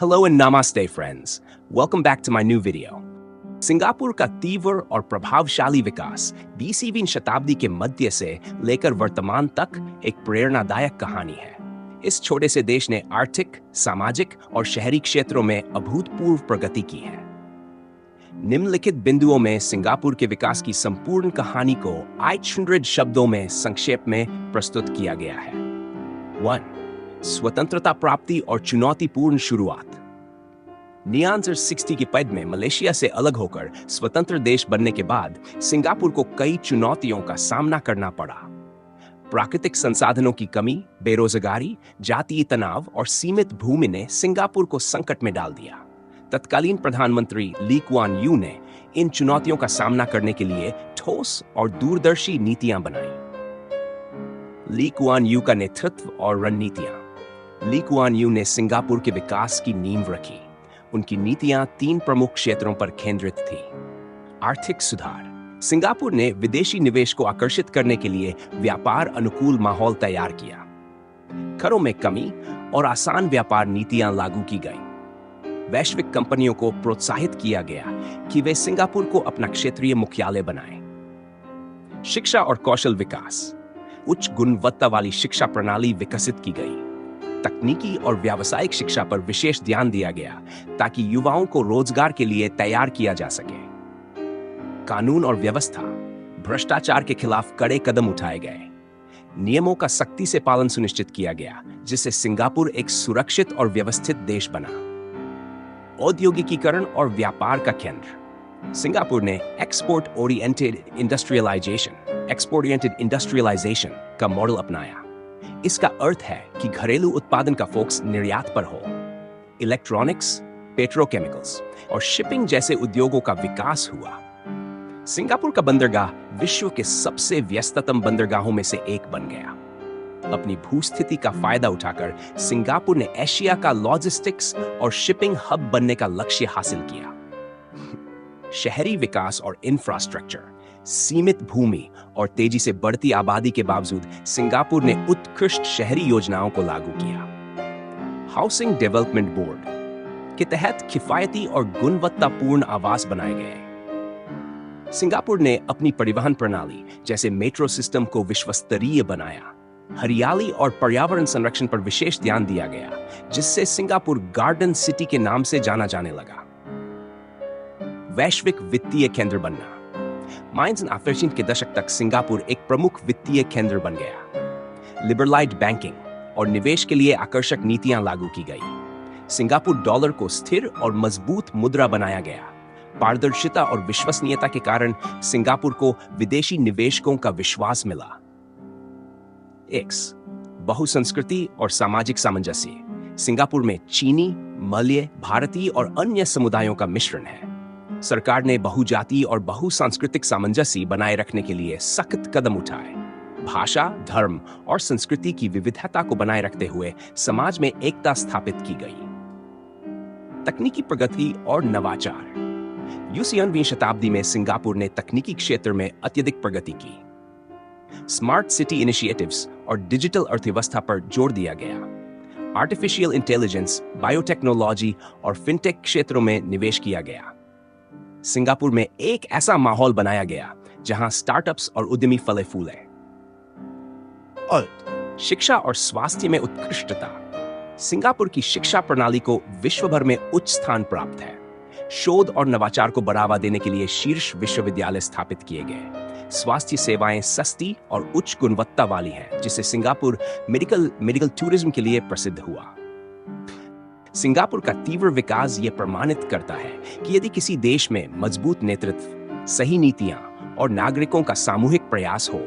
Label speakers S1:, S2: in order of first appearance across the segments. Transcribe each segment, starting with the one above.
S1: Hello and namaste friends. Welcome back to my new video. Singapore का तीव्र और प्रभावशाली विकास 20वीं शताब्दी के मध्य से लेकर वर्तमान तक एक प्रेरणादायक कहानी है। इस छोटे से देश ने आर्थिक, सामाजिक और शहरी क्षेत्रों में अभूतपूर्व प्रगति की है। निम्नलिखित बिंदुओं में सिंगापुर के विकास की संपूर्ण कहानी को 800 शब्दों में संक्षेप में प्रस्तुत किया गया है। 1. स्वतंत्रता प्राप्ति और चुनौतीपूर्ण शुरुआत। नियांजर 60 की पैद में मलेशिया से अलग होकर स्वतंत्र देश बनने के बाद सिंगापुर को कई चुनौतियों का सामना करना पड़ा। प्राकृतिक संसाधनों की कमी, बेरोजगारी, जातीय तनाव और सीमित भूमि ने सिंगापुर को संकट में डाल दिया। तत्कालीन प्रधानमंत्री ली कुआन यू ने इन चुनौतियों का सामना करने के लिए ठोस और दूरदर्शी नीतियां बनाई। ली कुआन यू का नेतृत्व और रणनीतियां। ली कुआन यू ने सिंगापुर के विकास की नींव रखी। उनकी नीतियां 3 प्रमुख क्षेत्रों पर केंद्रित थी। आर्थिक सुधार। सिंगापुर ने विदेशी निवेश को आकर्षित करने के लिए व्यापार अनुकूल माहौल तैयार किया। करों में कमी और आसान व्यापार नीतियां लागू की गईं। वैश्विक कंपनियों को प्रोत्साहित किया गया कि वे सिंगापुर को अपना क्षेत्रीय मुख्यालय बनाएं। शिक्षा और कौशल विकास। उच्च गुणवत्ता वाली शिक्षा प्रणाली विकसित की गई। तकनीकी और व्यावसायिक शिक्षा पर विशेष ध्यान दिया गया ताकि युवाओं को रोजगार के लिए तैयार किया जा सके। कानून और व्यवस्था। भ्रष्टाचार के खिलाफ कड़े कदम उठाए गए। नियमों का सख्ती से पालन सुनिश्चित किया गया, जिससे सिंगापुर एक सुरक्षित और व्यवस्थित देश बना। औद्योगिकीकरण और व्यापार का केंद्र। सिंगापुर ने एक्सपोर्ट ओरिएंटेड इंडस्ट्रियलाइजेशन का मॉडल अपनाया। इसका अर्थ है कि घरेलू उत्पादन का फोकस निर्यात पर हो। इलेक्ट्रॉनिक्स, पेट्रोकेमिकल्स और शिपिंग जैसे उद्योगों का विकास हुआ। सिंगापुर का बंदरगाह विश्व के सबसे व्यस्ततम बंदरगाहों में से एक बन गया। अपनी भूस्थिति का फायदा उठाकर सिंगापुर ने एशिया का लॉजिस्टिक्स और शिपिंग हब बनने का लक्ष्य हासिल किया। शहरी विकास और इंफ्रास्ट्रक्चर। सीमित भूमि और तेजी से बढ़ती आबादी के बावजूद सिंगापुर ने उत्कृष्ट शहरी योजनाओं को लागू किया। हाउसिंग डेवलपमेंट बोर्ड के तहत किफायती और गुणवत्तापूर्ण आवास बनाए गए। सिंगापुर ने अपनी परिवहन प्रणाली जैसे मेट्रो सिस्टम को विश्वस्तरीय बनाया। हरियाली और पर्यावरण संरक्षण पर विशेष ध्यान दिया गया, जिससे सिंगापुर गार्डन सिटी के नाम से जाना जाने लगा। वैश्विक वित्तीय केंद्र बनना। 1980 के दशक तक सिंगापुर एक प्रमुख वित्तीय केंद्र बन गया। लिबरलाइज्ड बैंकिंग और निवेश के लिए आकर्षक नीतियां लागू की गई। सिंगापुर डॉलर को स्थिर और मजबूत मुद्रा बनाया गया। पारदर्शिता और विश्वसनीयता के कारण सिंगापुर को विदेशी निवेशकों का विश्वास मिला। एक्स बहुसंस्कृति और सामाजिक सामंजस्य। सिंगापुर में चीनी, मलय, भारतीय और अन्य समुदायों का मिश्रण है। सरकार ने बहुजातीय और बहुसांस्कृतिक सामंजस्य बनाए रखने के लिए सख्त कदम उठाए। भाषा, धर्म और संस्कृति की विविधता को बनाए रखते हुए समाज में एकता स्थापित की गई। तकनीकी प्रगति और नवाचार। 21वीं शताब्दी में सिंगापुर ने तकनीकी क्षेत्र में अत्यधिक प्रगति की। स्मार्ट सिटी इनिशिएटिव्स और डिजिटल अर्थव्यवस्था पर जोर दिया गया। आर्टिफिशियल इंटेलिजेंस, बायोटेक्नोलॉजी और फिनटेक क्षेत्रों में निवेश किया गया। सिंगापुर में एक ऐसा माहौल बनाया गया जहां स्टार्टअप्स और उद्यमी फले फूले। शिक्षा और स्वास्थ्य में उत्कृष्टता। सिंगापुर की शिक्षा प्रणाली को विश्व भर में उच्च स्थान प्राप्त है। शोध और नवाचार को बढ़ावा देने के लिए शीर्ष विश्वविद्यालय स्थापित किए गए। स्वास्थ्य सेवाएं सस्ती और उच्च गुणवत्ता वाली हैं, जिससे सिंगापुर मेडिकल टूरिज्म के लिए प्रसिद्ध हुआ। सिंगापुर का तीव्र विकास यह प्रमाणित करता है कि यदि किसी देश में मजबूत नेतृत्व, सही नीतियां और नागरिकों का सामूहिक प्रयास हो,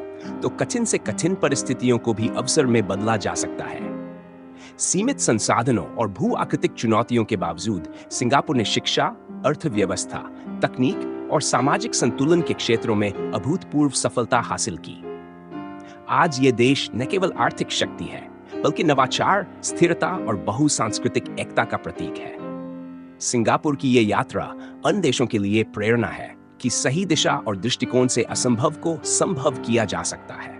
S1: तो कठिन से कठिन परिस्थितियों को भी अवसर में बदला जा सकता है। सीमित संसाधनों और भू आकृतिक चुनौतियों के बावजूद सिंगापुर ने शिक्षा, अर्थव्यवस्था, तकनीक और सामाजिक संतुलन के क्षेत्रों में अभूतपूर्व सफलता हासिल की। आज ये देश न केवल आर्थिक शक्ति है, बल्कि नवाचार, स्थिरता और बहुसांस्कृतिक एकता का प्रतीक है। सिंगापुर की ये यात्रा अन्य देशों के लिए प्रेरणा है कि सही दिशा और दृष्टिकोण से असंभव को संभव किया जा सकता है।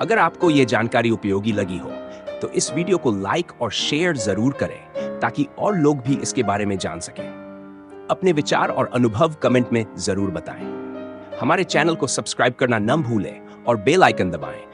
S1: अगर आपको ये जानकारी उपयोगी लगी हो, तो इस वीडियो को लाइक और शेयर जरूर करें ताकि और लोग भी इसके बारे में जान सकें। अपने विचार और अनुभव कमेंट में जरूर बताएं। हमारे चैनल को सब्सक्राइब करना न भूलें और बेल आइकन दबाएं